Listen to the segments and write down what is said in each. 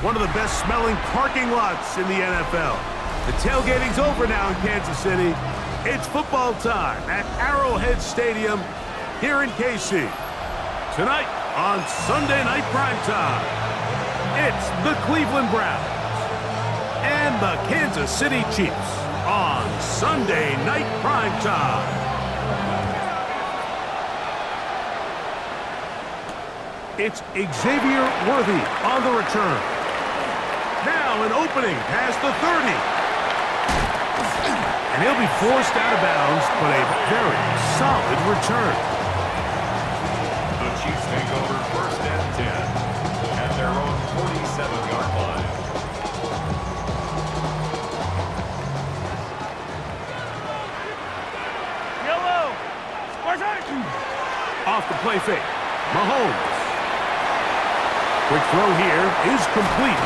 one of the best smelling parking lots in the NFL. The tailgating's over now in Kansas City. It's football time at Arrowhead Stadium here in KC. Tonight on Sunday Night Primetime, it's the Cleveland Browns and the Kansas City Chiefs on Sunday Night Primetime. It's Xavier Worthy on the return. Now an opening past the 30. And he'll be forced out of bounds, but a very solid return. The Chiefs take over first and 10 at their own 47-yard line. Yellow! Off the play fake. Mahomes. Quick throw here is complete.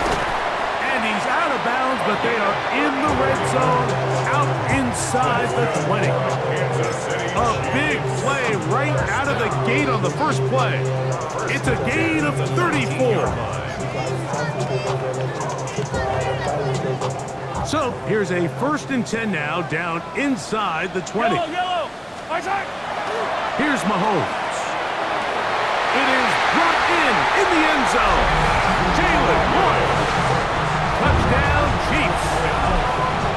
And he's out of bounds, but they are in the red zone, out inside the 20. A big play right out of the gate on the first play. It's a gain of 34. So here's a 1st and 10 now, down inside the 20. Yellow! Here's Mahomes. It is brought in the end zone. Jalen Warren. Touchdown, Chiefs.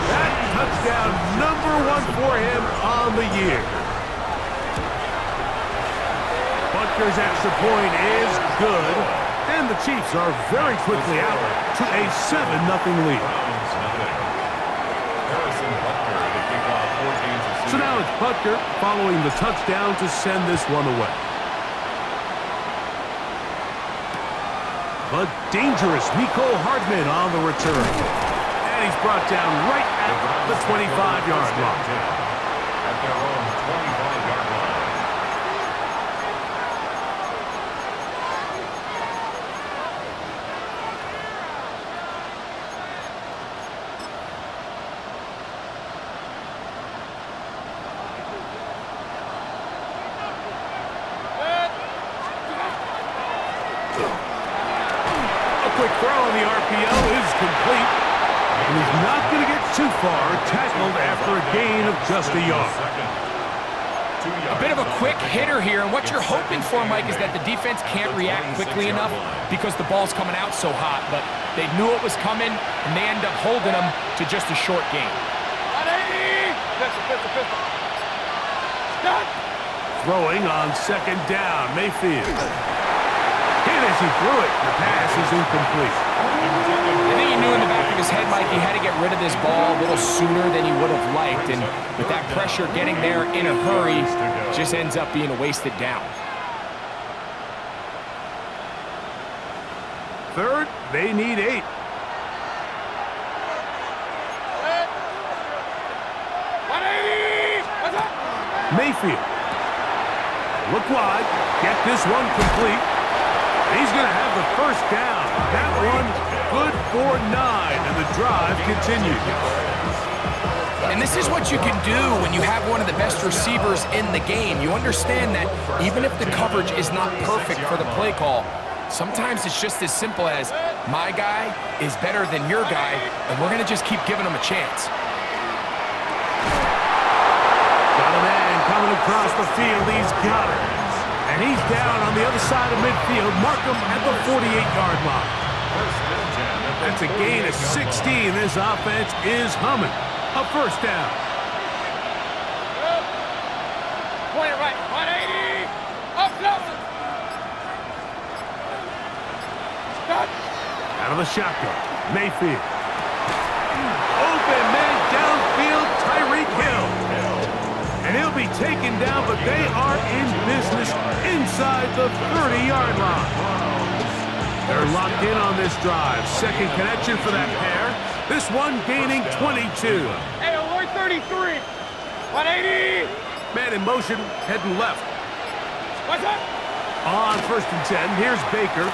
That touchdown #1 for him on the year. Butker's extra point is good, and the Chiefs are very quickly out to a 7-0 lead. So now it's Butker following the touchdown to send this one away. But dangerous Mecole Hardman on the return. And he's brought down right at the 25-yard line. At their own 25-yard line. Quick throw on the RPO is complete. And he's not going to get too far, tackled after a gain of just a yard. A bit of a quick hitter here, and what you're hoping for, Mike, is that the defense can't react quickly enough because the ball's coming out so hot, but they knew it was coming, and they end up holding them to just a short gain. Throwing on 2nd down, Mayfield. Hit as he threw it. The pass is incomplete. I think he knew in the back of his head, Mike, he had to get rid of this ball a little sooner than he would have liked. And with that pressure getting there in a hurry, just ends up being a wasted down. 3rd, they need 8. Mayfield. Look wide. Get this one complete. He's going to have the 1st down. That one good for 9, and the drive continues. And this is what you can do when you have one of the best receivers in the game. You understand that even if the coverage is not perfect for the play call, sometimes it's just as simple as my guy is better than your guy, and we're going to just keep giving him a chance. Got a man coming across the field. He's got it. And he's down on the other side of midfield. Mark him at the 48-yard line. That's a gain of 16. This offense is humming. A 1st down. Point it right. 180. Up, Nelson. Out of the shotgun. Mayfield. Open man downfield. Tyreek Hill. And he'll be taken down, but they are in business inside the 30-yard line. They're locked in on this drive. 2nd connection for that pair. This one gaining 22. Hey, Lloyd 33. 180. Man in motion, heading left. What's up? On 1st and 10, here's Baker.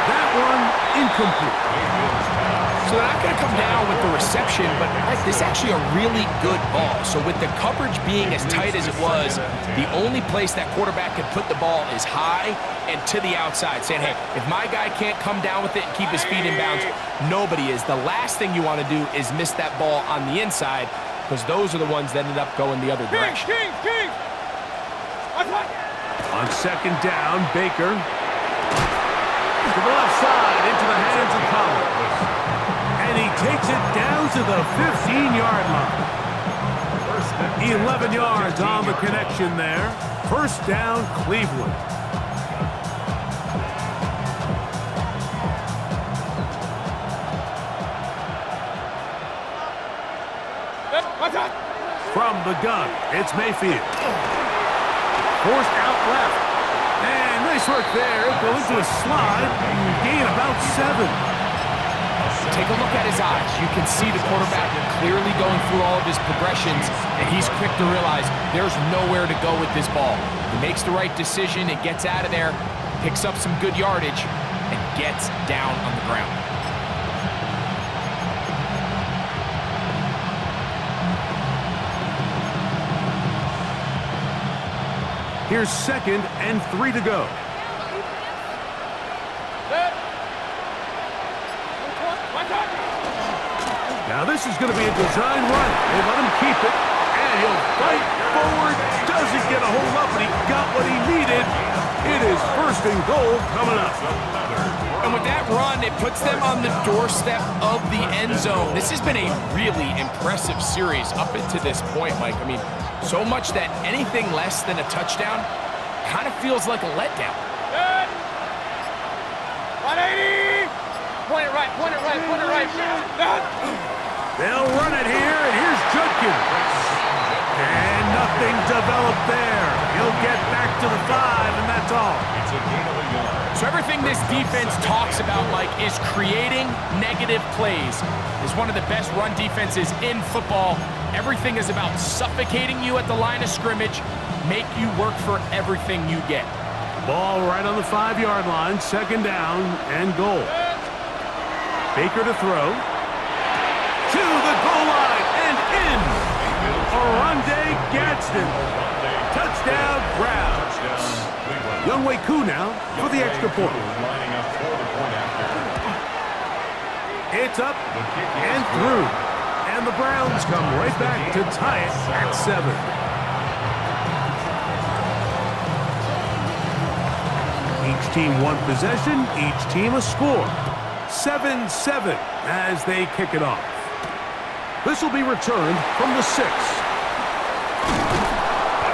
That one incomplete. So they're not going to come down with the reception, but this is actually a really good ball. So with the coverage being as tight as it was, the only place that quarterback can put the ball is high and to the outside, saying, hey, if my guy can't come down with it and keep his feet in bounds, nobody is. The last thing you want to do is miss that ball on the inside, because those are the ones that ended up going the other direction. On second down, Baker to the left side, into the hands of Collins. And he takes it down to the 15-yard line. 11 yards on the connection there. First down, Cleveland. From the gun, it's Mayfield. Forced out left. And nice work there. Go into a slide. Gain about 7. Take a look at his eyes. You can see the quarterback clearly going through all of his progressions, and he's quick to realize there's nowhere to go with this ball. He makes the right decision. It gets out of there, picks up some good yardage, and gets down on the ground. Here's 2nd and 3 to go. Now this is going to be a design run. They let him keep it, and he'll fight forward. Doesn't get a hold up, but he got what he needed. It is 1st and goal coming up. And with that run, it puts them on the doorstep of the end zone. This has been a really impressive series up into this point, Mike. I mean, so much that anything less than a touchdown kind of feels like a letdown. 180! Point it right, point it right, point it right. They'll run it here, and here's Judkins. And nothing developed there. He'll get back to the 5, and that's all. It's a gain of a yard. So everything this defense talks about, Mike, is creating negative plays. It's one of the best run defenses in football. Everything is about suffocating you at the line of scrimmage, make you work for everything you get. Ball right on the 5-yard line, 2nd down and goal. Baker to throw. To the goal line and in. Oronde Gadsden. Touchdown, Browns. Younghoe Koo now for the extra point. Lining up for the point after. It's up and through. And the Browns come right back to tie it at 7. Each team one possession, each team a score. 7-7 as they kick it off. This will be returned from the 6.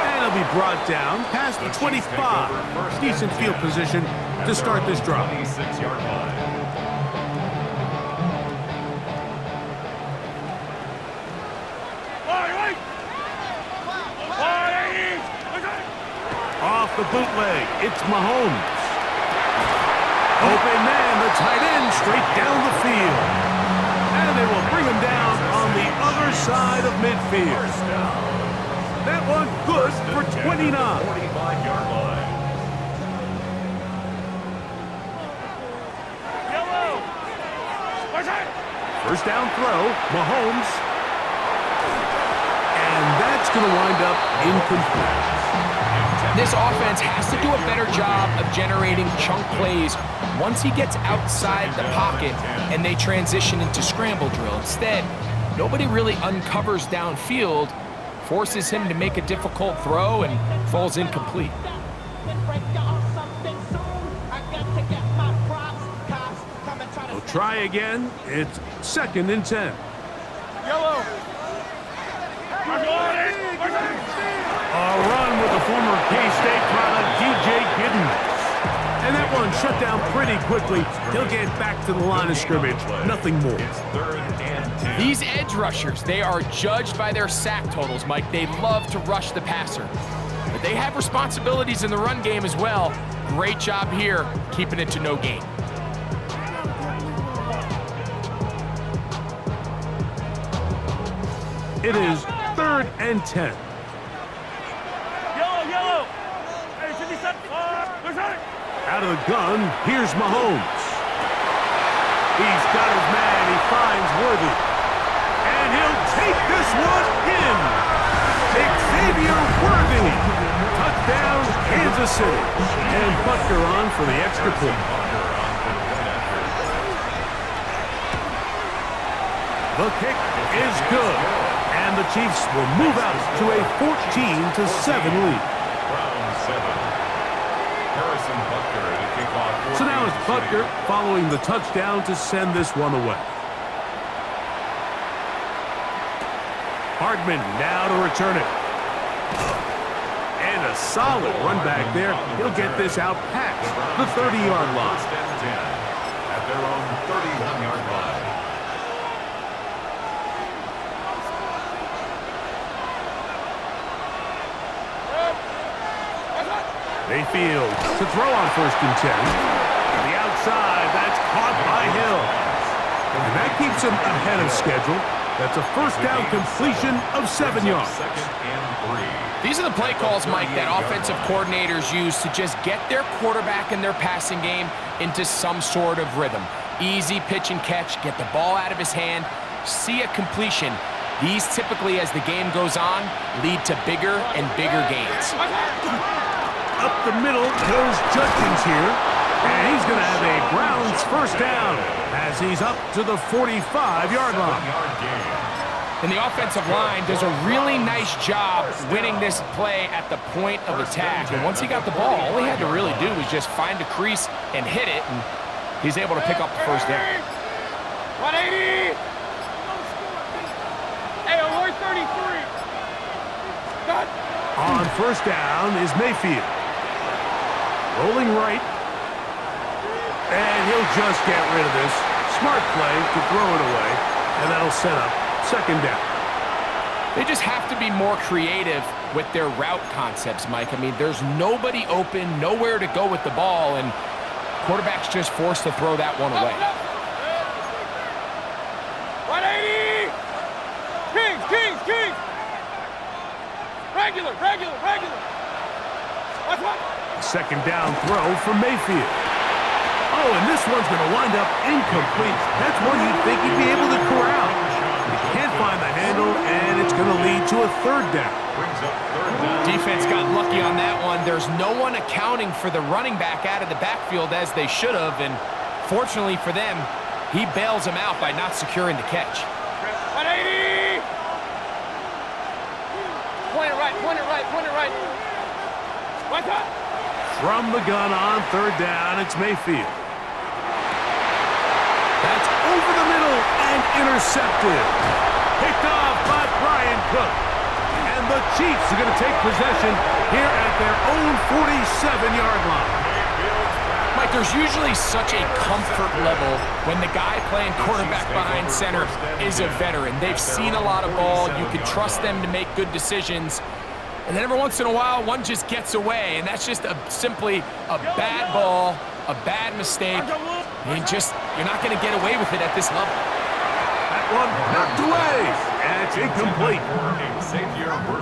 And it'll be brought down past the 25. Decent field position to start this drive. 26-yard line. Off the bootleg, it's Mahomes. Open man, the tight end, straight down the field. And they will bring him down on the other side of midfield. That one good for 29. 45-yard line. First down throw, Mahomes. And that's going to wind up incomplete. This offense has to do a better job of generating chunk plays once he gets outside the pocket and they transition into scramble drill. Instead, nobody really uncovers downfield, forces him to make a difficult throw, and falls incomplete. They'll try again. It's 2nd and 10. Yellow. A run with the former K-State product, DJ Giddens. And that one shut down pretty quickly. He'll get back to the line of scrimmage. Nothing more. It's 3rd and 10. These edge rushers, they are judged by their sack totals, Mike. They love to rush the passer. But they have responsibilities in the run game as well. Great job here, keeping it to no gain. It is 3rd and 10. Yellow. Hey, 57. Out of the gun, here's Mahomes. He's got his man and he finds Worthy. And he'll take this one in. Xavier Worthy. Touchdown, Kansas City. And Butker on for the extra point. The kick is good. And the Chiefs will move out to a 14-7 lead. So now it's Butker following the touchdown to send this one away. Hardman now to return it. And a solid run back there. He'll get this out past the 30-yard line. At their own 31-yard line. Mayfield to throw on 1st and 10. The outside, that's caught by Hill. And that keeps him ahead of schedule. That's a first down completion of 7 yards. These are the play calls, Mike, that offensive coordinators use to just get their quarterback and their passing game into some sort of rhythm. Easy pitch and catch, get the ball out of his hand, see a completion. These typically, as the game goes on, lead to bigger and bigger gains. Up the middle goes Judkins here. And he's going to have a Browns first down as he's up to the 45-yard line. And the offensive line does a really nice job winning this play at the point of attack. And once he got the ball, all he had to really do was just find a crease and hit it, and he's able to pick up the first down. 180! Hey, alert 33! Cut! On first down is Mayfield. Rolling right. And he'll just get rid of this. Smart play to throw it away. And that'll set up second down. They just have to be more creative with their route concepts, Mike. I mean, there's nobody open, nowhere to go with the ball, and quarterback's just forced to throw that one away. 180! Kings! Regular! What's what? Second down throw from Mayfield. Oh, and this one's going to wind up incomplete. That's one you'd think he'd be able to corral. He can't find the handle, and it's going to lead to a third down. Defense got lucky on that one. There's no one accounting for the running back out of the backfield as they should have, and fortunately for them, he bails him out by not securing the catch. 180! Point it right. What's up? From the gun on third down, it's Mayfield. That's over the middle and intercepted. Picked off by Brian Cook. And the Chiefs are going to take possession here at their own 47-yard line. Mike, there's usually such a comfort level when the guy playing quarterback behind center is a veteran. They've seen a lot of ball. You can trust them to make good decisions. And then every once in a while, one just gets away, and that's just simply a bad ball, a bad mistake. And you're not going to get away with it at this level. That one knocked away, and it's incomplete.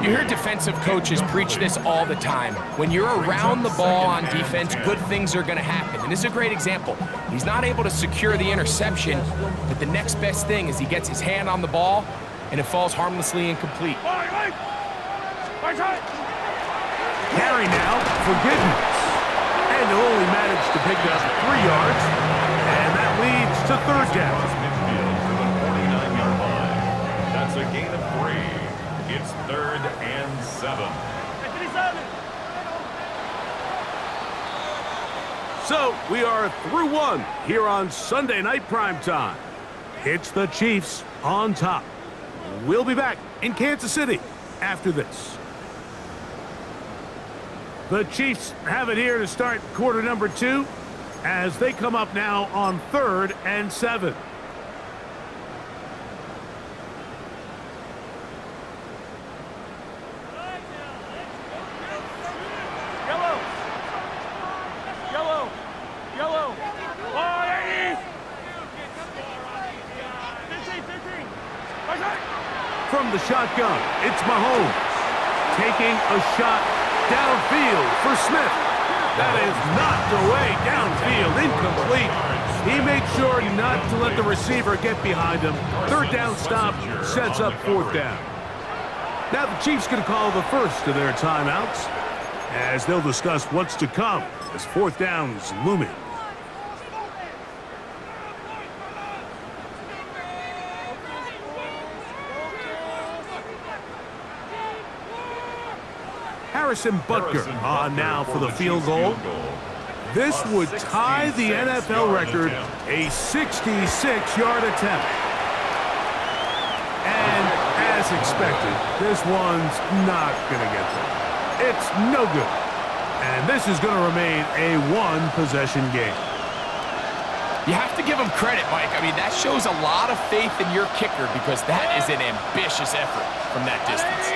You hear defensive coaches preach this all the time. When you're around the ball on defense, good things are going to happen. And this is a great example. He's not able to secure the interception, but the next best thing is he gets his hand on the ball, and it falls harmlessly incomplete. Carry now for Giddens. And he'll only manage to pick up 3 yards. And that leads to third down. That's a gain of 3. It's 3rd and 7. So we are through one here on Sunday Night Primetime. It's the Chiefs on top. We'll be back in Kansas City after this. The Chiefs have it here to start quarter number 2 as they come up now on 3rd and 7. Yellow. 180! 15. From the shotgun, it's Mahomes taking a shot downfield for Smith. That is knocked away downfield, incomplete. He made sure not to let the receiver get behind him. Third down stop sets up fourth down. Now the Chiefs going to call the first of their timeouts as they'll discuss what's to come as fourth down is looming. Harrison Butker on now for the field goal. This would tie the NFL record, a 66-yard attempt. And as expected, this one's not going to get there. It's no good. And this is going to remain a one-possession game. You have to give him credit, Mike. I mean, that shows a lot of faith in your kicker because that is an ambitious effort from that distance.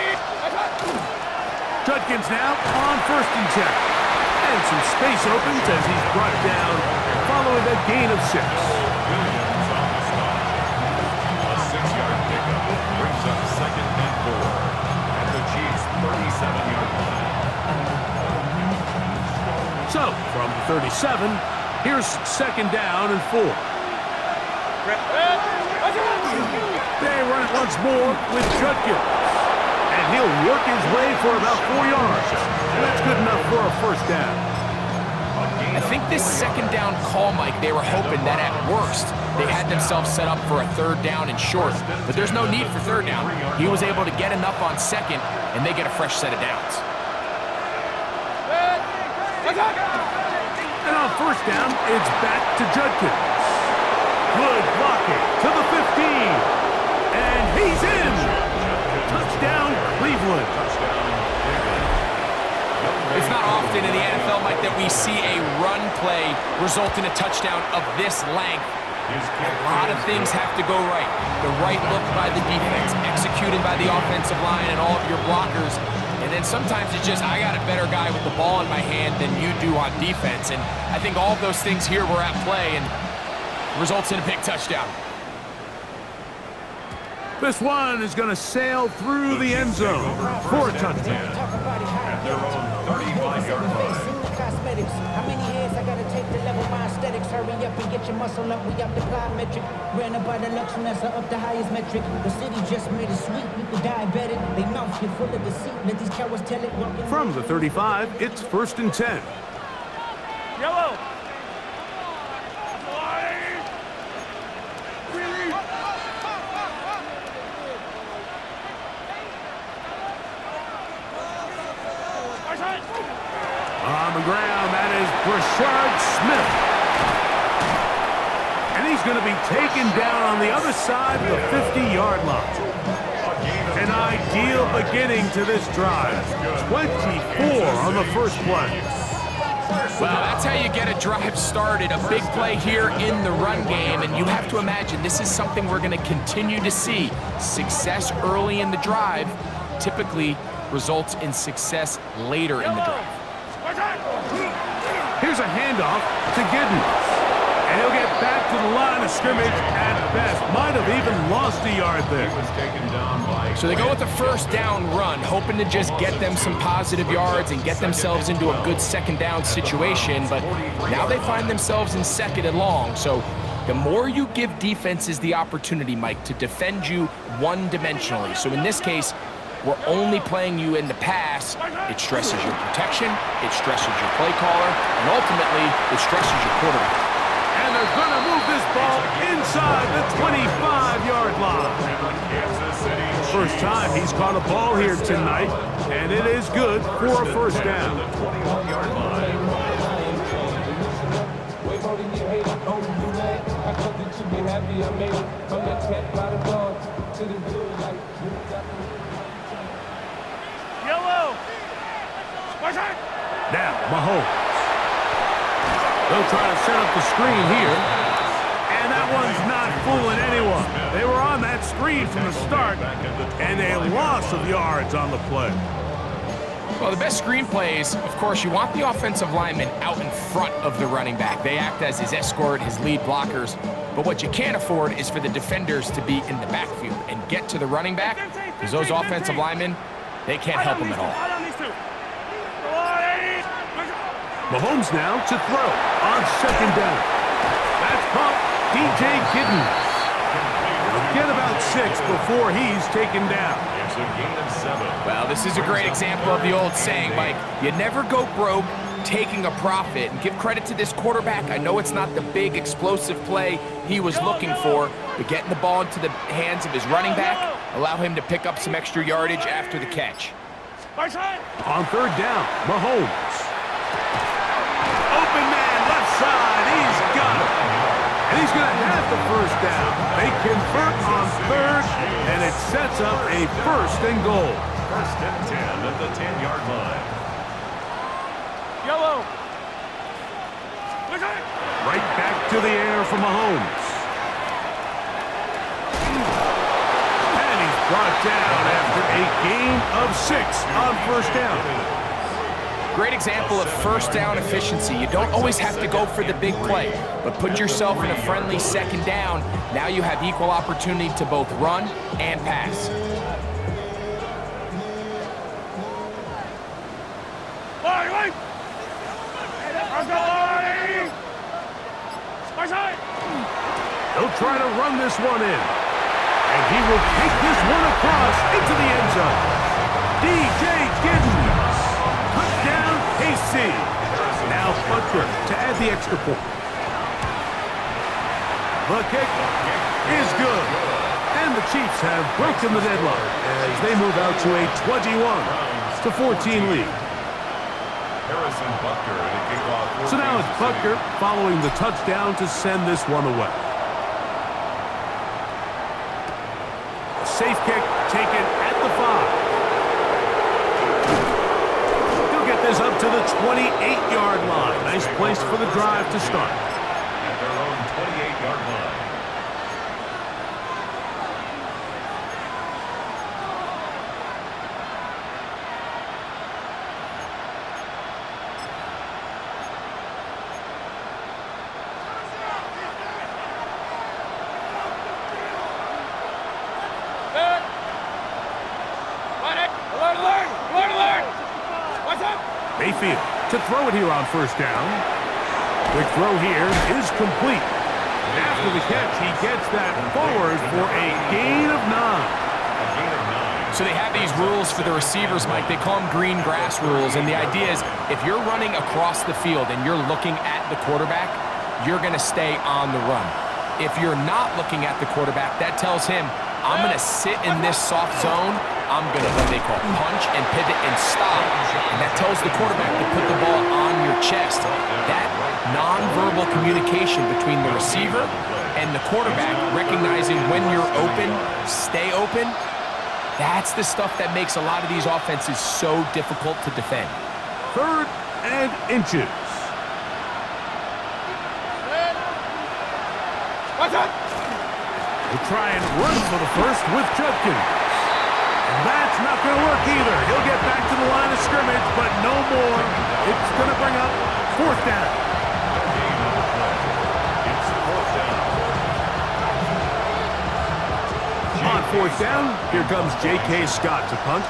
Judkins now on 1st and 10. And some space opens as he's brought down following a gain of 6. Williams on the stop. A 6-yard pickup brings up 2nd and 4 at the Chiefs' 37-yard line. So, from the 37, here's 2nd down and 4. They run it once more with Judkins. And he'll work his way for about 4 yards. And that's good enough for a first down. I think this 2nd down call, Mike, they were hoping that at worst they had themselves set up for a 3rd down and short. But there's no need for 3rd down. He was able to get enough on 2nd, and they get a fresh set of downs. And on 1st down, it's back to Judkins. Good blocking to the 15. And he's in. Touchdown, Cleveland. It's not often in the NFL, Mike, that we see a run play result in a touchdown of this length. A lot of things have to go right. The right look by the defense, executing by the offensive line and all of your blockers. And then sometimes it's just, I got a better guy with the ball in my hand than you do on defense. And I think all of those things here were at play and results in a big touchdown. This one is going to sail through the end zone for a touchdown. At their own 35-yard line. How many heads I gotta take to level my aesthetics? Hurry up and get your muscle up. We got the plyometric. Ran up by the luxury, that's up the highest metric. The city just made it sweet. People diabetic. They mouth get full of deceit. Let these cowards tell it. From the 35, it's 1st and 10. Yellow. On the ground, that is Brashard Smith. And he's going to be taken down on the other side of the 50-yard line. An ideal beginning to this drive. 24 on the first play. Well, that's how you get a drive started. A big play here in the run game, and you have to imagine this is something we're going to continue to see. Success early in the drive typically results in success later in the drive. Here's a handoff to Giddens. And he'll get back to the line of scrimmage at best. Might have even lost a yard there. So they go with the 1st down run, hoping to just get them some positive yards and get themselves into a good 2nd down situation. But now they find themselves in 2nd and long. So the more you give defenses the opportunity, Mike, to defend you one-dimensionally. So in this case, we're only playing you in the pass. It stresses your protection, it stresses your play caller, and ultimately, it stresses your quarterback. And they're going to move this ball inside the 25-yard line. First time he's caught a ball here tonight, and it is good for a first down. Yellow. Now, Mahomes. They'll try to set up the screen here. And that one's not fooling anyone. They were on that screen from the start, and a loss of yards on the play. Well, the best screen plays, of course, you want the offensive lineman out in front of the running back. They act as his escort, his lead blockers. But what you can't afford is for the defenders to be in the backfield and get to the running back, because those offensive linemen, they can't help him at all. Mahomes now to throw on second down. That's caught DJ Giddens. He'll get about 6 before he's taken down. It's a gain of 7. Well, this is a great example of the old saying, Mike. You never go broke taking a profit. And give credit to this quarterback. I know it's not the big explosive play he was looking for, but getting the ball into the hands of his running back allow him to pick up some extra yardage after the catch. On third down, Mahomes. Open man, left side, he's got it. And he's going to have the first down. They convert on third, and it sets up a 1st and goal. 1st and 10 at the 10-yard line. Yellow. Right back to the air for Mahomes. And he's brought down after a gain of 6 on 1st down. Great example of 1st down efficiency. You don't always have to go for the big play, but put yourself in a friendly 2nd down. Now you have equal opportunity to both run and pass. He'll try to run this one in. And he will take this one across into the end zone. DJ Giddens. Touchdown, KC. Now Butker to add the extra point. The kick is good. And the Chiefs have broken the deadlock as they move out to a 21-14 lead. Harrison Butker in a kickoff. So now it's Butker following the touchdown to send this one away. A safe kick taken at the 5. He'll get this up to the 28-yard line. Nice place for the drive to start. At their own 28-yard line. Mayfield to throw it here on 1st down. Quick throw here is complete. After the catch, he gets that forward for a gain of 9. So they have these rules for the receivers, Mike. They call them green grass rules. And the idea is if you're running across the field and you're looking at the quarterback, you're going to stay on the run. If you're not looking at the quarterback, that tells him, I'm going to sit in this soft zone. I'm going to, what they call, punch and pivot and stop. And that tells the quarterback to put the ball on your chest. That nonverbal communication between the receiver and the quarterback, recognizing when you're open, stay open, that's the stuff that makes a lot of these offenses so difficult to defend. 3rd and inches. He'll try and run for the 1st with Judkins. And that's not going to work either. He'll get back to the line of scrimmage, but no more. It's going to bring up 4th down. It's 4th down. On 4th down, here comes J.K. Scott to punt.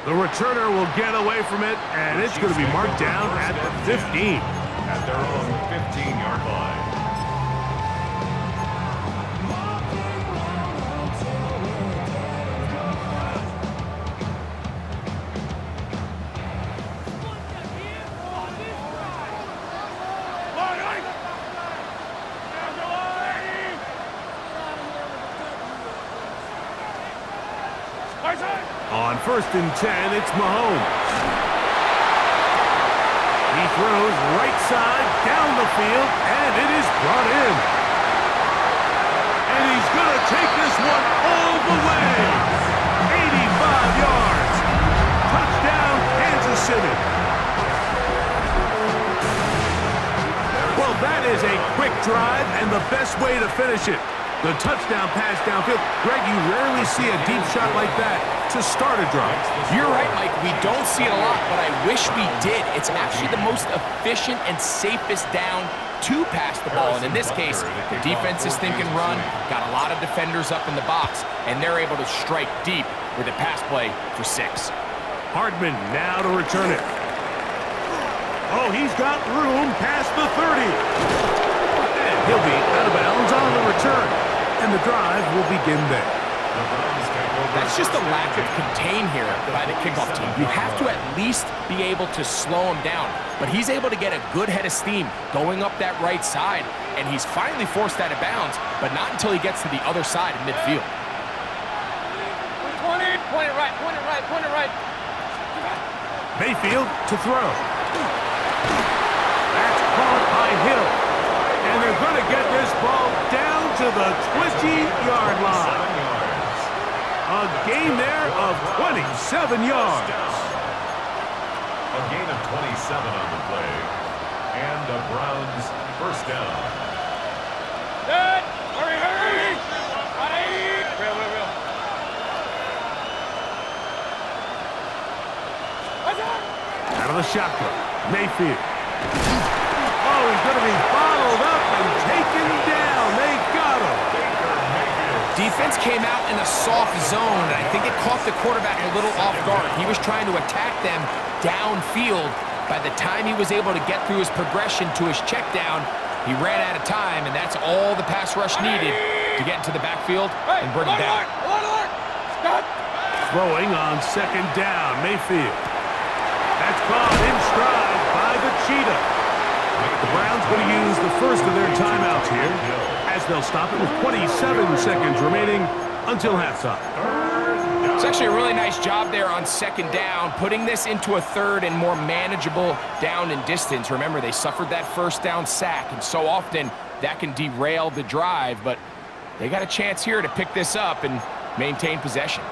The returner will get away from it, and it's going to be marked down at the 15. At their own 15-yard line. On 1st and 10, it's Mahomes. He throws right side down the field, and it is brought in. And he's going to take this one all the way. 85 yards. Touchdown, Kansas City. Well, that is a quick drive and the best way to finish it. The touchdown pass downfield. Greg, you rarely see a deep shot like that to start a drive. You're right, Mike. We don't see it a lot, but I wish we did. It's actually the most efficient and safest down to pass the ball. And in this case, the defense is thinking run, got a lot of defenders up in the box, and they're able to strike deep with a pass play for 6. Hardman now to return it. Oh, he's got room past the 30. And he'll be out of bounds on the return. And the drive will begin there. That's just a lack of contain here by the kickoff team. You have to at least be able to slow him down. But he's able to get a good head of steam going up that right side. And he's finally forced out of bounds, but not until he gets to the other side of midfield. 20, point it right, point it right, point it right. Mayfield to throw. That's caught by Hill. And they're going to get this ball down to the 20-yard line. A gain there of 27 yards. A gain of 27 on the play. And the Browns first down. Good. Hurry, hurry. Real. What's up? Out of the shotgun. Mayfield. Oh, he's going to be bottled up and taken down. They got him. Defense came out in a soft zone, and I think it caught the quarterback a little off guard. He was trying to attack them downfield. By the time he was able to get through his progression to his check down, he ran out of time, and that's all the pass rush needed to get into the backfield and bring him down. Stop. Throwing on second down. Mayfield. That's caught in stride by the Cheetah. The Browns going to use the first of their timeouts here, as they'll stop it with 27 seconds remaining until halftime. It's actually a really nice job there on second down, putting this into a third and more manageable down and distance. Remember, they suffered that first down sack, and so often that can derail the drive, but they got a chance here to pick this up and maintain possession.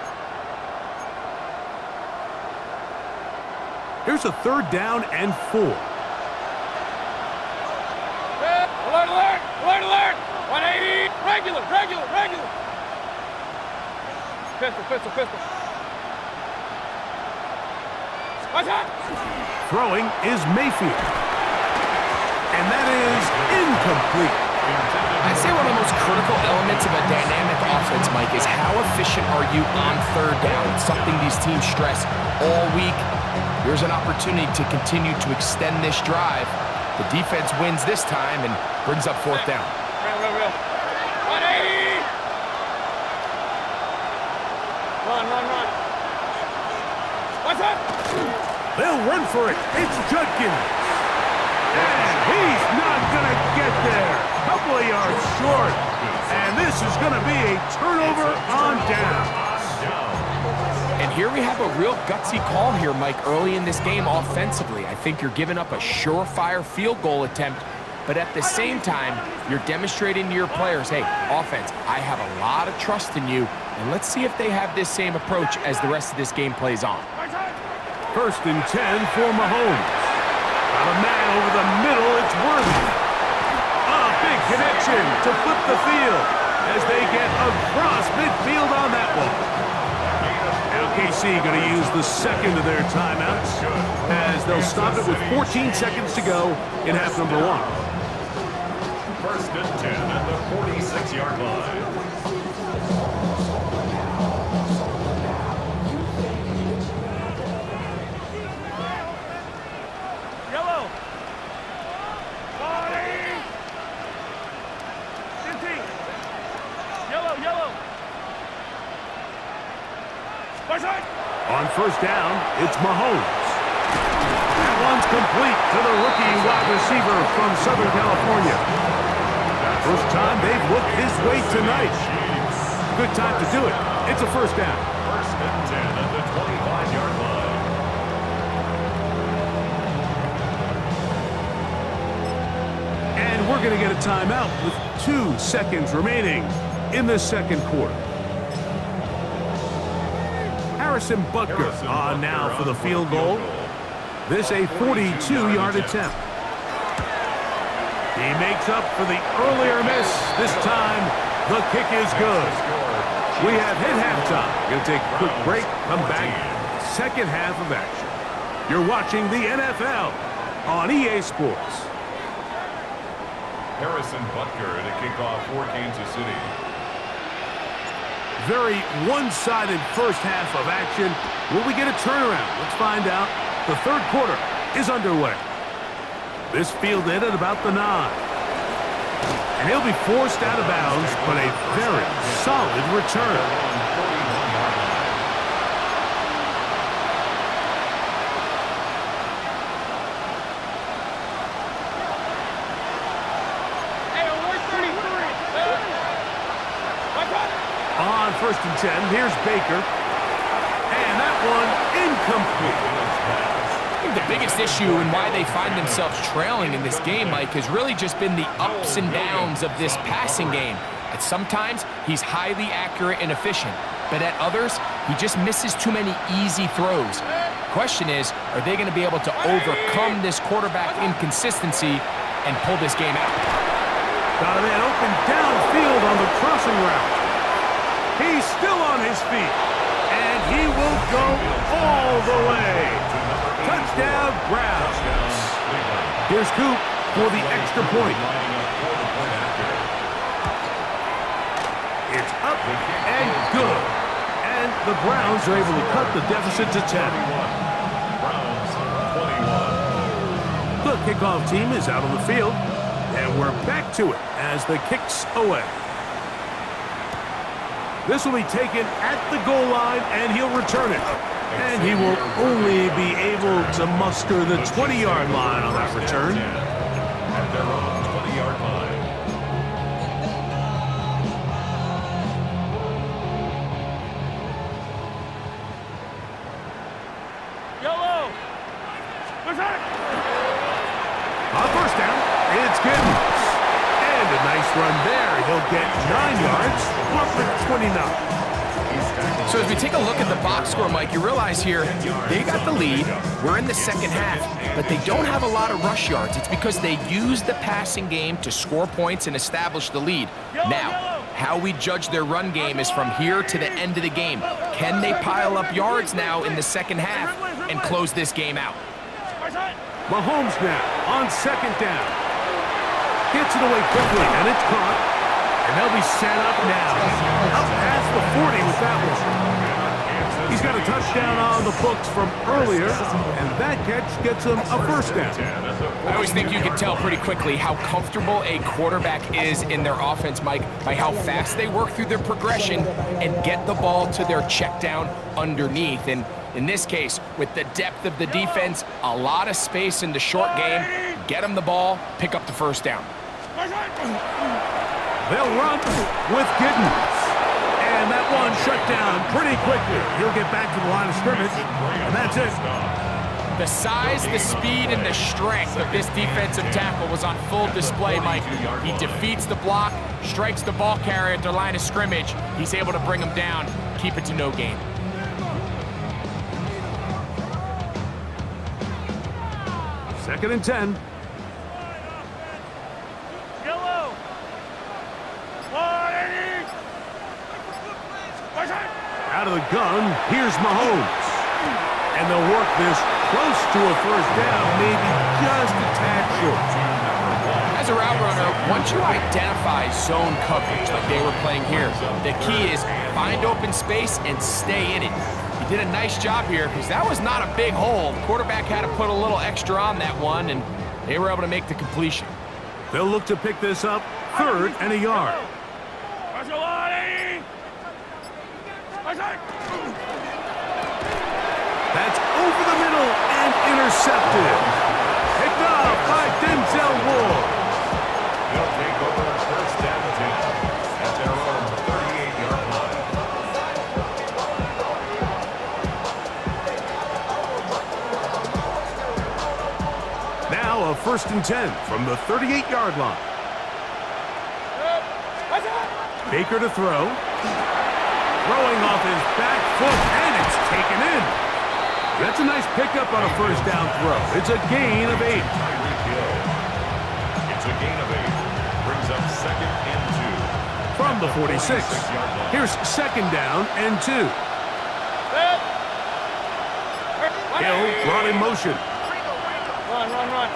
Here's a third down and 4. Alert. 180. Regular. Pistol. What's up? Throwing is Mayfield. And that is incomplete. I'd say one of the most critical elements of a dynamic offense, Mike, is how efficient are you on third down? It's something these teams stress all week. Here's an opportunity to continue to extend this drive. The defense wins this time and brings up fourth down. Real. 180. Run. What's up? They'll run for it. It's Judkins. And he's not going to get there. Couple of yards short. And this is going to be a turnover on down. And here we have a real gutsy call here, Mike, early in this game offensively. I think you're giving up a surefire field goal attempt, but at the same time, you're demonstrating to your players, hey, offense, I have a lot of trust in you, and let's see if they have this same approach as the rest of this game plays on. First and 10 for Mahomes. Got a man over the middle, it's Worthy. A big connection to flip the field as they get across midfield on that one. KC going to use the second of their timeouts as they'll stop it with 14 seconds to go in half number 1. First and 10 at the 46-yard line. Yellow. 15. Yellow. On first down, it's Mahomes. That one's complete to the rookie wide receiver from Southern California. First time they've looked his way tonight. Good time to do it. It's a first down. First and 10 at the 25-yard line. And we're going to get a timeout with 2 seconds remaining in the second quarter. Harrison Butker on now for the field goal. This a 42-yard attempt. He makes up for the earlier miss. This time, The kick is good. We have hit halftime. Going to take a quick break. Come back. Second half of action. You're watching the NFL on EA Sports. Harrison Butker to kick off for Kansas City. Very one-sided first half of action. Will we get a turnaround? Let's find out. The third quarter is underway. This fielded at about the 9. And he'll be forced out of bounds, but a very solid return. On 1st and 10, here's Baker. And that one incomplete. I think the biggest issue and why they find themselves trailing in this game, Mike, has really just been the ups and downs of this passing game. At sometimes, he's highly accurate and efficient, but at others, he just misses too many easy throws. Question is, are they going to be able to overcome this quarterback inconsistency and pull this game out? Got a man open downfield on the crossing route. He's still on his feet, and he will go all the way. Touchdown, Browns. Here's Coop for the extra point. It's up and good. And the Browns are able to cut the deficit to 10. The kickoff team is out on the field, and we're back to it as the kick's away. This will be taken at the goal line, and he'll return it. And he will only be able to muster the 20-yard line on that return. At their own 20-yard line. Yellow. On first down, it's Giddens. And a nice run there. He'll get 9 yards, up to 29. So as we take a look at the box score, Mike, you realize here they got the lead. We're in the second half, but they don't have a lot of rush yards. It's because they use the passing game to score points and establish the lead. Now, how we judge their run game is from here to the end of the game. Can they pile up yards now in the second half and close this game out? Mahomes now on second down. Gets it away quickly, and it's caught. And they'll be set up now. Up past the 40 with that one. He's got a touchdown on the books from earlier, and that catch gets him a first down. I always think you can tell pretty quickly how comfortable a quarterback is in their offense, Mike, by how fast they work through their progression and get the ball to their check down underneath. And in this case, with the depth of the defense, a lot of space in the short game, get them the ball, pick up the first down. They'll run with Giddens. And that one shut down pretty quickly. He'll get back to the line of scrimmage, and that's it. The size, the speed, and the strength of this defensive tackle was on full display, Mike. He defeats the block, strikes the ball carrier at the line of scrimmage. He's able to bring him down, keep it to no gain. Second and 10. Out of the gun, here's Mahomes. And they'll work this close to a first down, maybe just a tad short. As a route runner, once you identify zone coverage like they were playing here, the key is find open space and stay in it. He did a nice job here because that was not a big hole. The quarterback had to put a little extra on that one, and they were able to make the completion. They'll look to pick this up, 3rd and a yard. That's over the middle and intercepted. Picked off by Denzel Ward. They'll take over first down 10 at their own 38-yard line. Now a 1st and 10 from the 38-yard line. Baker to throw. Throwing off his back foot, and it's taken in. That's a nice pickup on a first down throw. It's a gain of 8. It's a gain of 8. Brings up 2nd and 2. From the 46. Here's second down and 2. Hill brought in motion. Run, run, run.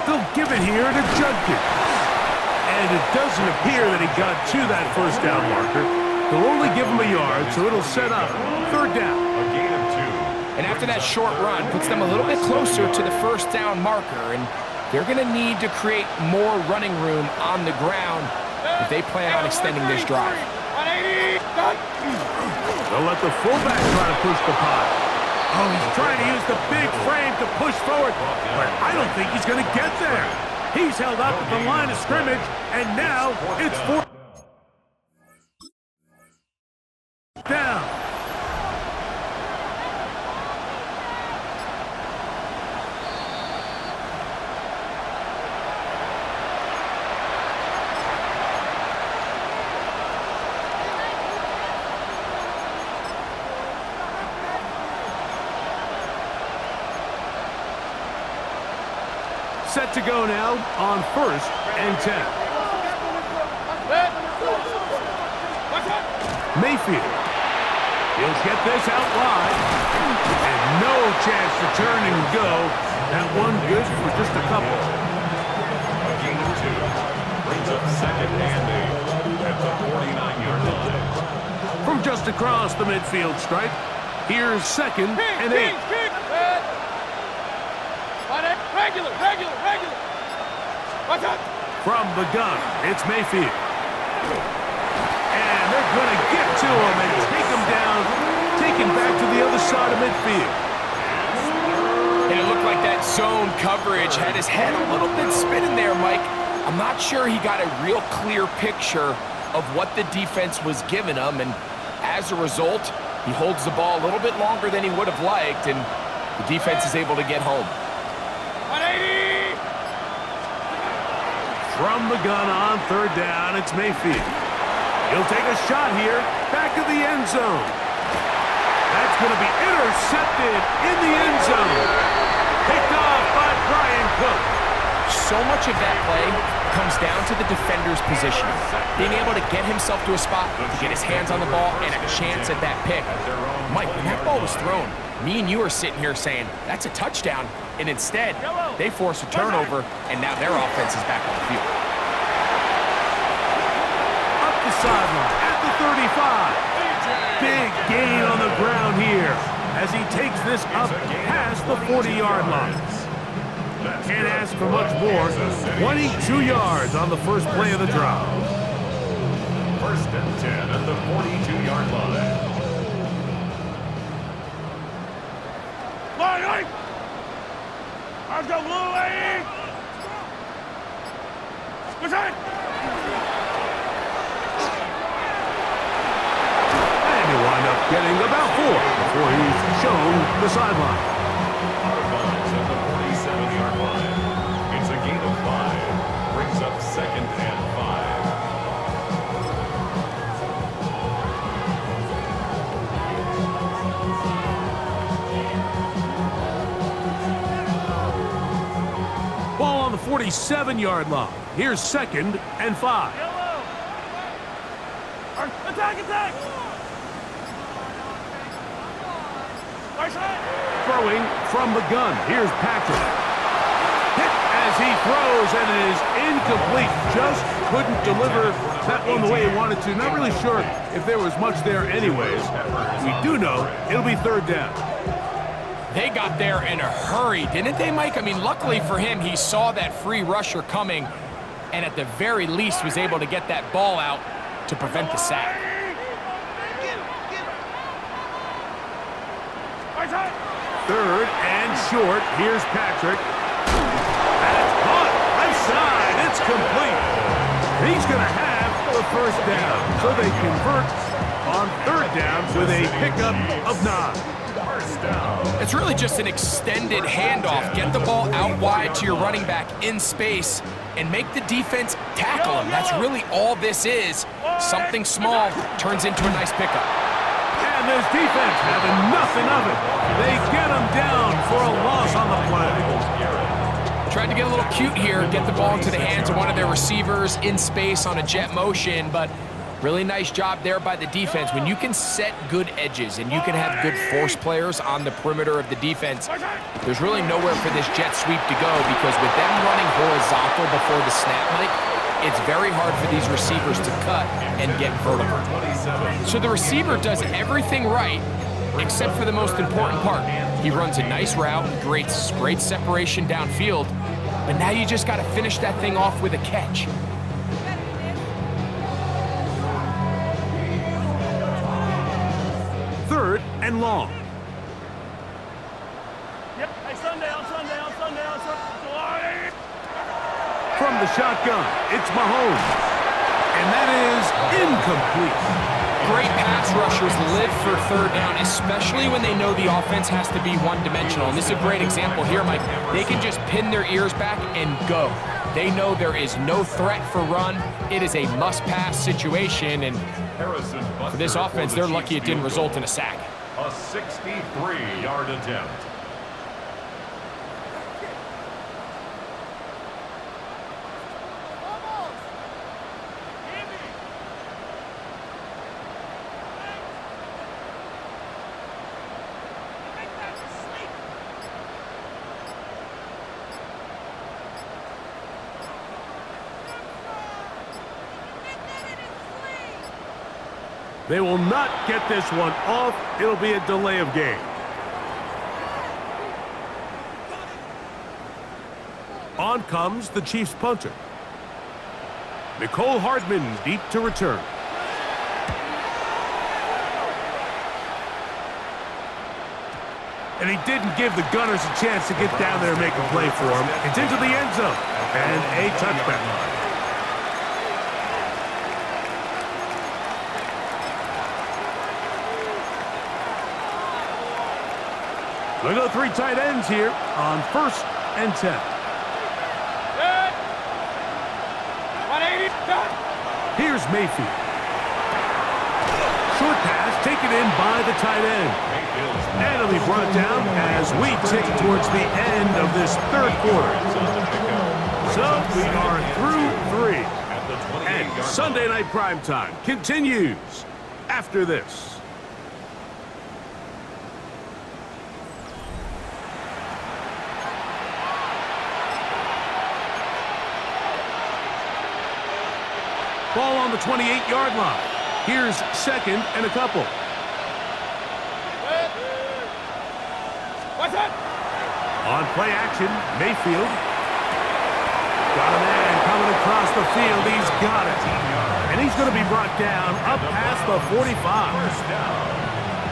They'll give it here to Judkins. And it doesn't appear that he got to that first down marker. They'll only give him a yard, so it'll set up third down. A gain of 2. And after that short run, puts them a little bit closer to the first down marker, and they're going to need to create more running room on the ground if they plan on extending this drive. 180. They'll let the fullback try to push the pot. Oh, he's trying to use the big frame to push forward, but I don't think he's going to get there. He's held up at the line of scrimmage, and now it's fourth down. Set to go now on first and 10. Mayfield. He'll get this out wide. And no chance to turn and go. That one good for just a couple. A gain of 2. Brings up second and 8 at the 49-yard line. From just across the midfield stripe, here's second and 8. Regular. Watch out. From the gun, it's Mayfield. And they're going to get to him and take him down, take him back to the other side of midfield. And it looked like that zone coverage had his head a little bit spinning there, Mike. I'm not sure he got a real clear picture of what the defense was giving him, and as a result, he holds the ball a little bit longer than he would have liked, and the defense is able to get home. 180. From the gun on third down, it's Mayfield. He'll take a shot here, back of the end zone. That's going to be intercepted in the end zone. Picked off by Brian Cook. So much of that play comes down to the defender's positioning. Being able to get himself to a spot, to get his hands on the ball, and a chance at that pick. Mike, when that ball was thrown, me and you are sitting here saying, that's a touchdown. And instead, they force a turnover, and now their offense is back on the field. Up the sideline at the 35. Big gain on the ground here as he takes this up past the 40-yard line. Can't ask for much more. 22 yards on the first play of the drive. First and 10 at the 42-yard line. Let's go, Louie! What's that? And he'll wind up getting about 4 before he's shown the sideline. Out of bounds at the 47-yard line. It's a gain of 5. Brings up second and 5. Ball on the 47-yard line. Here's second and 5. Attack! Throwing from the gun. Here's Patrick. Hit as he throws, and it is incomplete. Just couldn't deliver that one the way he wanted to. Not really sure if there was much there anyways. We do know it'll be third down. They got there in a hurry, didn't they, Mike? I mean, luckily for him, he saw that free rusher coming, and at the very least was able to get that ball out to prevent the sack. Third and short. Here's Patrick. That's caught. Left side. It's complete. He's going to have the first down. So they convert on third down with a pickup of 9. It's really just an extended handoff. Get the ball out wide to your running back in space and make the defense tackle him. That's really all this is. Something small turns into a nice pickup. And this defense having nothing of it. They get him down for a loss on the play. Tried to get a little cute here, get the ball into the hands of one of their receivers in space on a jet motion, but really nice job there by the defense. When you can set good edges and you can have good force players on the perimeter of the defense, there's really nowhere for this jet sweep to go, because with them running horizontal before the snap, Mike, it's very hard for these receivers to cut and get vertical. So the receiver does everything right except for the most important part. He runs a nice route, creates great separation downfield, but now you just got to finish that thing off with a catch. Third and long. Yep, hey, Sunday. From the shotgun, it's Mahomes. And that is incomplete. Great pass rushers live for third down, especially when they know the offense has to be one-dimensional. And this is a great example here, Mike. They can just pin their ears back and go. They know there is no threat for run. It is a must-pass situation, and for this offense, they're lucky it didn't result in a sack. A 63-yard attempt. They will not get this one off. It'll be a delay of game. On comes the Chiefs punter. Nicole Hardman deep to return. And he didn't give the Gunners a chance to get down there and make a play for him. It's into the end zone and a touchback. Look at the three tight ends here on 1st and 10. 180, done. Here's Mayfield. Short pass taken in by the tight end. And it'll be brought down as we tick towards the end of this third quarter. So we are through 3. And Sunday Night Primetime continues after this. Ball on the 28-yard line. Here's 2nd and a couple. What's that? On play action, Mayfield. Got a man coming across the field. He's got it. And he's going to be brought down up past the 45.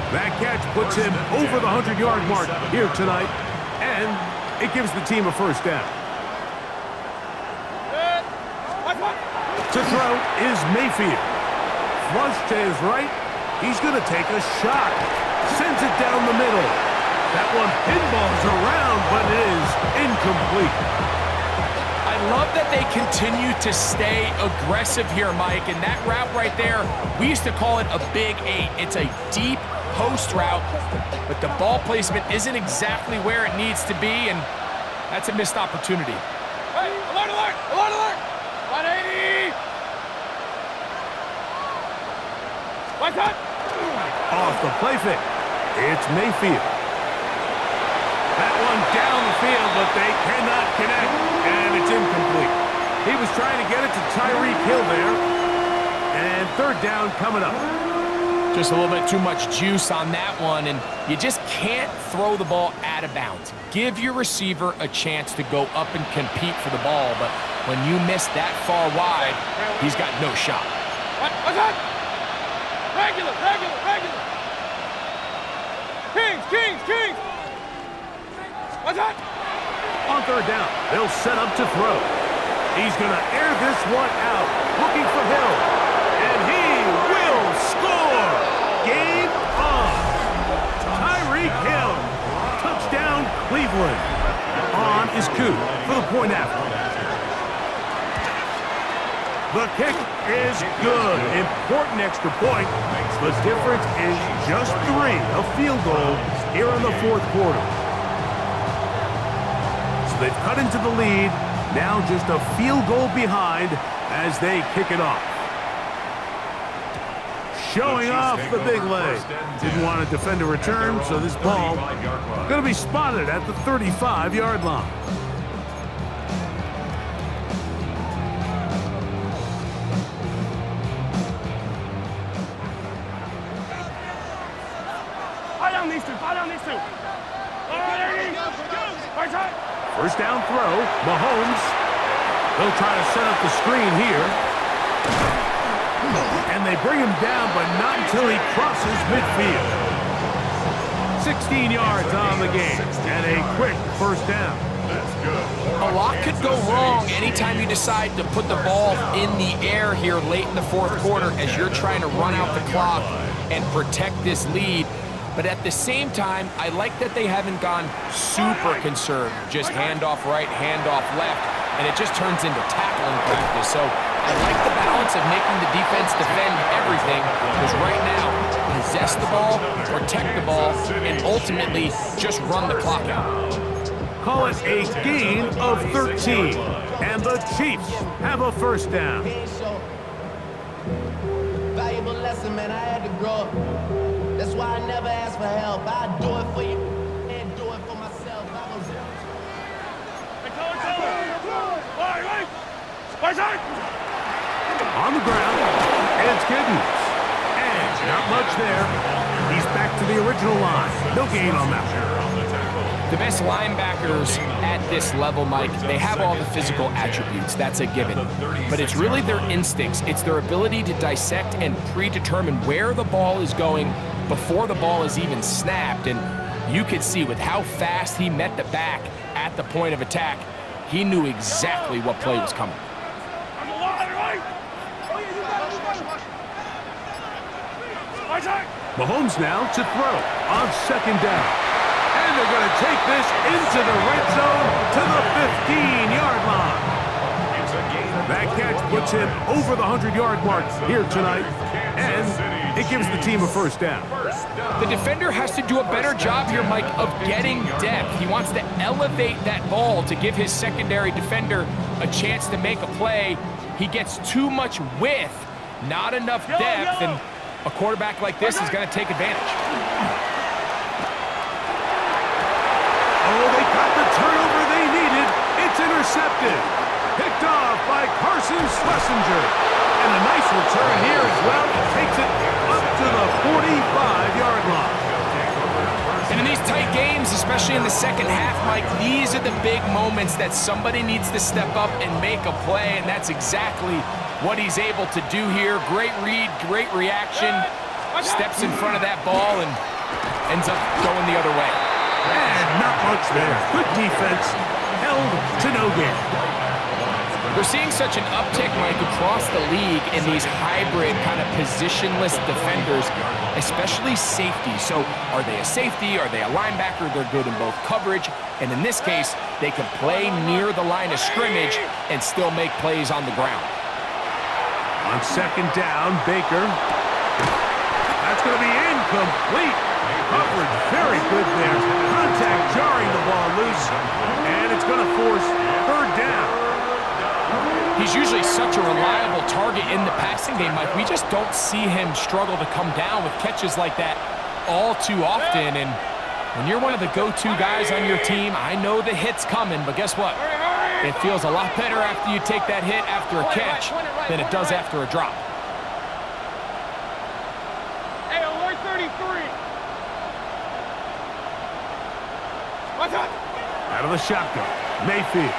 That catch puts him over the 100-yard mark here tonight. And it gives the team a first down. To throw is Mayfield. Flush to his right. He's going to take a shot. Sends it down the middle. That one pinballs around, but it is incomplete. I love that they continue to stay aggressive here, Mike. And that route right there, we used to call it a big 8. It's a deep post route, but the ball placement isn't exactly where it needs to be, and that's a missed opportunity. Hey, alert, alert, alert, alert. 180. What's that? Off the play fake. It's Mayfield. That one down the field, but they cannot connect, and it's incomplete. He was trying to get it to Tyreek Hill there, and third down coming up. Just a little bit too much juice on that one, and you just can't throw the ball out of bounds. Give your receiver a chance to go up and compete for the ball, but when you miss that far wide, he's got no shot. What's that? Regular. Kings. What's that? On third down, they'll set up to throw. He's going to air this one out, looking for Hill. And he will score! Game on! Tyreek Hill. Touchdown, Cleveland. On is Koo for the point after. The kick is good. Important extra point. The difference is just 3, a field goal here in the fourth quarter. they've cut into the lead. Now just a field goal behind as they kick it off. Showing off the big leg. Didn't want to defend a return, so this ball going to be spotted at the 35-yard line. First down throw, Mahomes. They'll try to set up the screen here. And they bring him down, but not until he crosses midfield. 16 yards on the game, and a quick first down. A lot could go wrong anytime you decide to put the ball in the air here late in the fourth quarter as you're trying to run out the clock and protect this lead. But at the same time, I like that they haven't gone super conservative. Just handoff right, handoff left, and it just turns into tackling practice. So I like the balance of making the defense defend everything, because right now, possess the ball, protect the ball, and ultimately just run the clock out. Call it a gain of 13, and the Chiefs have a first down. Valuable lesson, man. I had to grow up. That's why I never ask for help. I do it for you and do it for myself. On the ground, and it's Giddens. And not much there. He's back to the original line. No gain on that. The best linebackers at this level, Mike, they have all the physical attributes. That's a given. But it's really their instincts. It's their ability to dissect and predetermine where the ball is going before the ball is even snapped. And you could see with how fast he met the back at the point of attack, he knew exactly what play was coming. Mahomes now to throw on second down. And they're going to take this into the red zone to the 15-yard line. That catch puts him over the 100-yard mark here tonight, and it gives the team a first down. The defender has to do a better job here, Mike, of getting depth. He wants to elevate that ball to give his secondary defender a chance to make a play. He gets too much width, not enough depth, and a quarterback like this is going to take advantage. Oh, they got the turnover they needed. It's intercepted. Picked off by Carson Schlesinger. And a nice return here as well. He takes it up to the 45-yard line. And in these tight games, especially in the second half, Mike, these are the big moments that somebody needs to step up and make a play, and that's exactly what he's able to do here. Great read, great reaction. Steps in front of that ball and ends up going the other way. And not much there. Good defense. Held to no gain. We're seeing such an uptick, Mike, across the league in these hybrid kind of positionless defenders, especially safety. So are they a safety? Are they a linebacker? They're good in both coverage. And in this case, they can play near the line of scrimmage and still make plays on the ground. On second down, Baker. That's going to be incomplete. Coverage very good there. Contact jarring the ball loose. And it's going to force third down. He's usually such a reliable target in the passing game, Mike. We just don't see him struggle to come down with catches like that all too often. And when you're one of the go-to guys on your team, I know the hit's coming, but guess what? It feels a lot better after you take that hit after a catch than it does after a drop. Hey, alert 33. What's up? Out of the shotgun, Mayfield.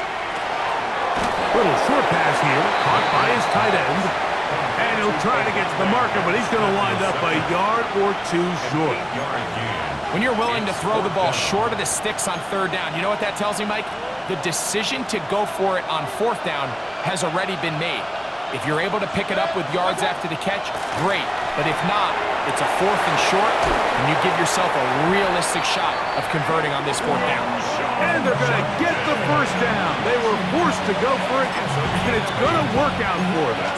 Little short pass here, caught by his tight end. And he'll try to get to the marker, but he's going to wind up a yard or two short. When you're willing to throw the ball short of the sticks on third down, you know what that tells me, Mike? The decision to go for it on fourth down has already been made. If you're able to pick it up with yards after the catch, great. But if not, it's a fourth and short, and you give yourself a realistic shot of converting on this fourth down. And they're going to get the first down. They were forced to go for it, and it's going to work out for them.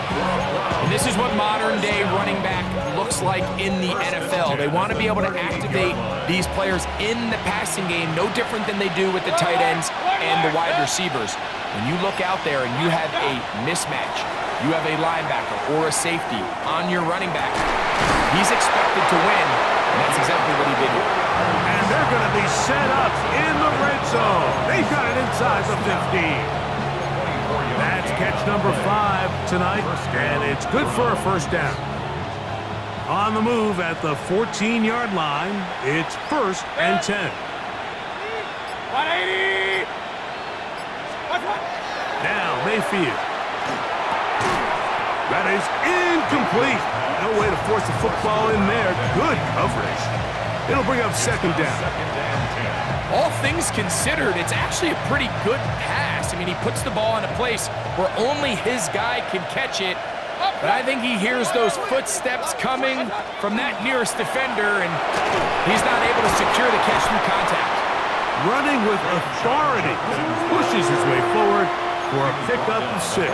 And this is what modern-day running back looks like in the NFL. They want to be able to activate these players in the passing game, no different than they do with the tight ends and the wide receivers. When you look out there and you have a mismatch, you have a linebacker or a safety on your running back, he's expected to win, and that's exactly what he did here. And they're going to be set up in the red zone. They've got it inside the 15. That's catch number 5 tonight, and it's good for a first down. On the move at the 14-yard line, it's 1st and 10. 180! Now Mayfield. That is incomplete. No way to force the football in there. Good coverage. It'll bring up 2nd down. All things considered, it's actually a pretty good pass. I mean, he puts the ball in a place where only his guy can catch it. But I think he hears those footsteps coming from that nearest defender, and he's not able to secure the catch through contact. Running with authority, pushes his way forward for a pickup of 6.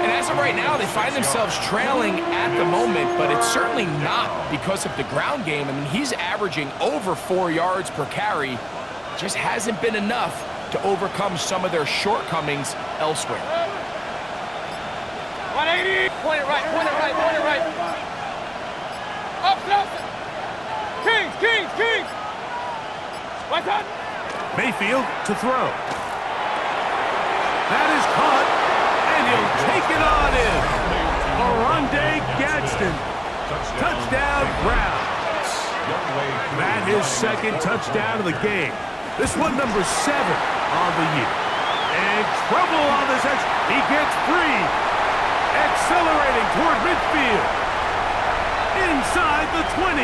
And as of right now, they find themselves trailing at the moment, but it's certainly not because of the ground game. I mean, he's averaging over 4 yards per carry. Just hasn't been enough to overcome some of their shortcomings elsewhere. 180! Point it right, point it right, point it right. Up, up! Kings, Kings, Kings! What's up? Mayfield to throw. That is caught, and he'll take it on in. Oronde Gadsden. Touchdown, Browns. That is 2nd touchdown of the game. This one number 7 on the year. And trouble on this edge. He gets free. Accelerating toward midfield. Inside the 20.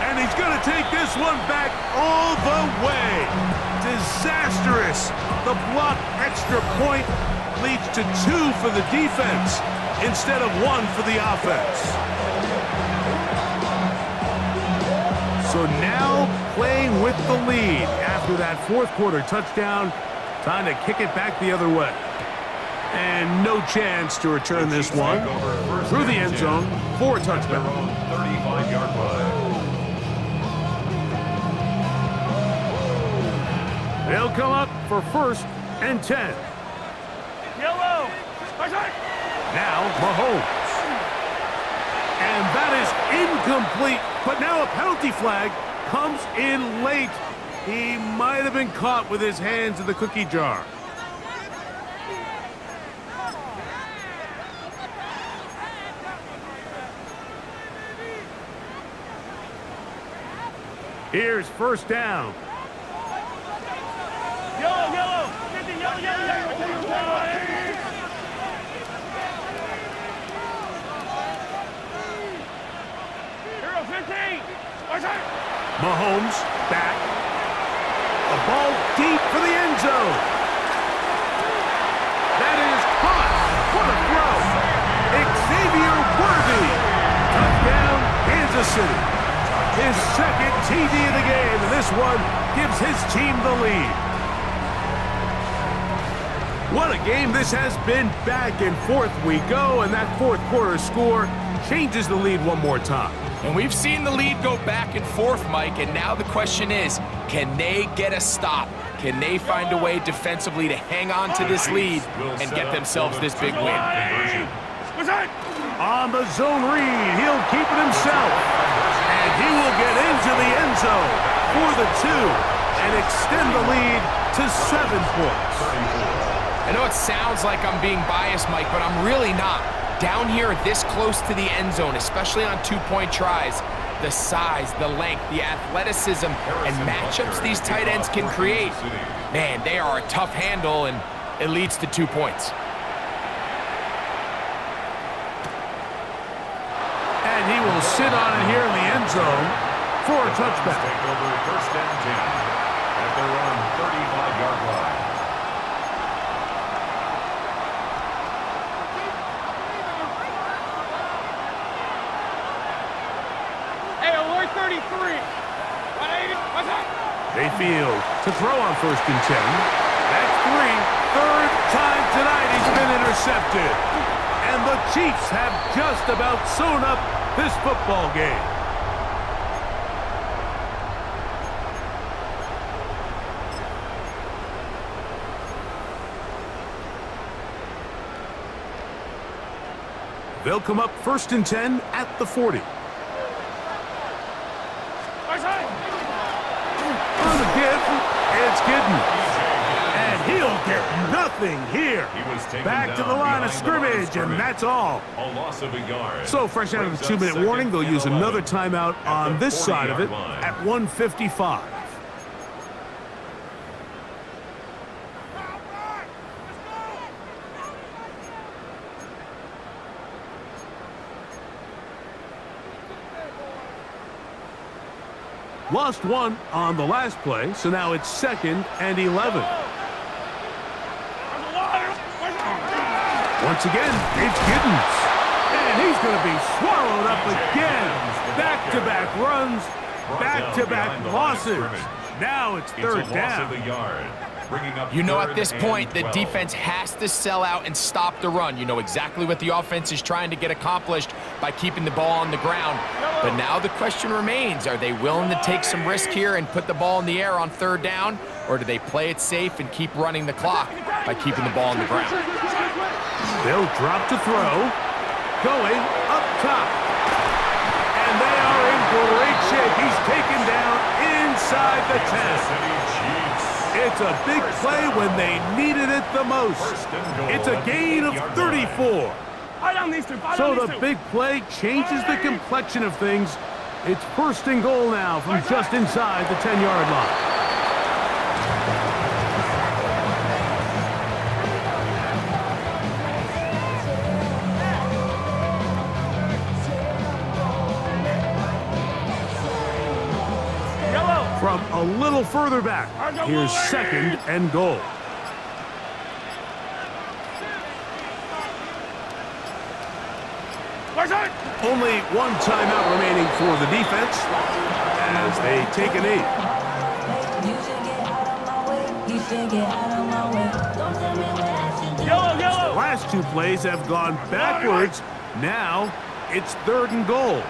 And he's going to take this one back all the way. Disastrous. The block extra point leads to 2 for the defense instead of 1 for the offense. So now playing with the lead after that 4th quarter touchdown. Time to kick it back the other way. And no chance to return this one through the end zone for a touchdown. 35-yard line. They'll come up for 1st and 10. Yellow! Now Mahomes. And that is incomplete, but now a penalty flag comes in late. He might have been caught with his hands in the cookie jar. Here's 1st down. Yellow, yellow! 50, yellow, yellow, yellow! Hero 15! Mahomes back. A ball deep for the end zone. That is caught. What a throw. Xavier Worthy. Touchdown, Kansas City. His 2nd TD of the game, and this one gives his team the lead. What a game this has been. Back and forth we go, and that 4th quarter score changes the lead one more time. And we've seen the lead go back and forth, Mike, and now the question is, can they get a stop? Can they find a way defensively to hang on to this lead and get themselves this big win? On the zone read, he'll keep it himself. And he will get into the end zone for the 2 and extend the lead to 7 points. I know it sounds like I'm being biased, Mike, but I'm really not. Down here this close to the end zone, especially on 2-point tries, the size, the length, the athleticism, and matchups these tight ends can create, man, they are a tough handle, and it leads to 2 points. And he will sit on it here in the end zone for a touchback. Take over 1st and 10 at their own 35-yard line. Hey, alert 33! 180! What's up? Mayfield to throw on 1st and 10. That's 3. 3rd time tonight he's been intercepted. Chiefs have just about sewn up this football game. They'll come up 1st and 10 at the 40. On the give, it's Giddens. And he'll get nothing here. Back to the line of scrimmage, and that's all. A loss of a yard. So fresh out of the 2-minute warning, they'll use another timeout on this side of it at 1:55. Lost one on the last play, so now it's 2nd and 11. Once again, it's Giddens. And he's going to be swallowed up again. Back-to-back runs, back-to-back losses. Now it's 3rd down. You know, at this point, the defense has to sell out and stop the run. You know exactly what the offense is trying to get accomplished by keeping the ball on the ground. But now the question remains, are they willing to take some risk here and put the ball in the air on 3rd down? Or do they play it safe and keep running the clock by keeping the ball on the ground? They'll drop to throw. Going up top. And they are in great shape. He's taken down inside the 10. It's a big play when they needed it the most. It's a gain of 34. So the big play changes the complexion of things. It's 1st and goal now from just inside the 10-yard line. From a little further back, here's 2nd and goal. Only one timeout remaining for the defense as they take a knee. Last 2 plays have gone backwards. Now it's 3rd and goal.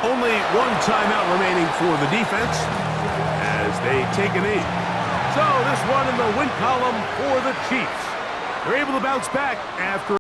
Only one timeout remaining for the defense as they take a knee. So this one in the win column for the Chiefs. They're able to bounce back after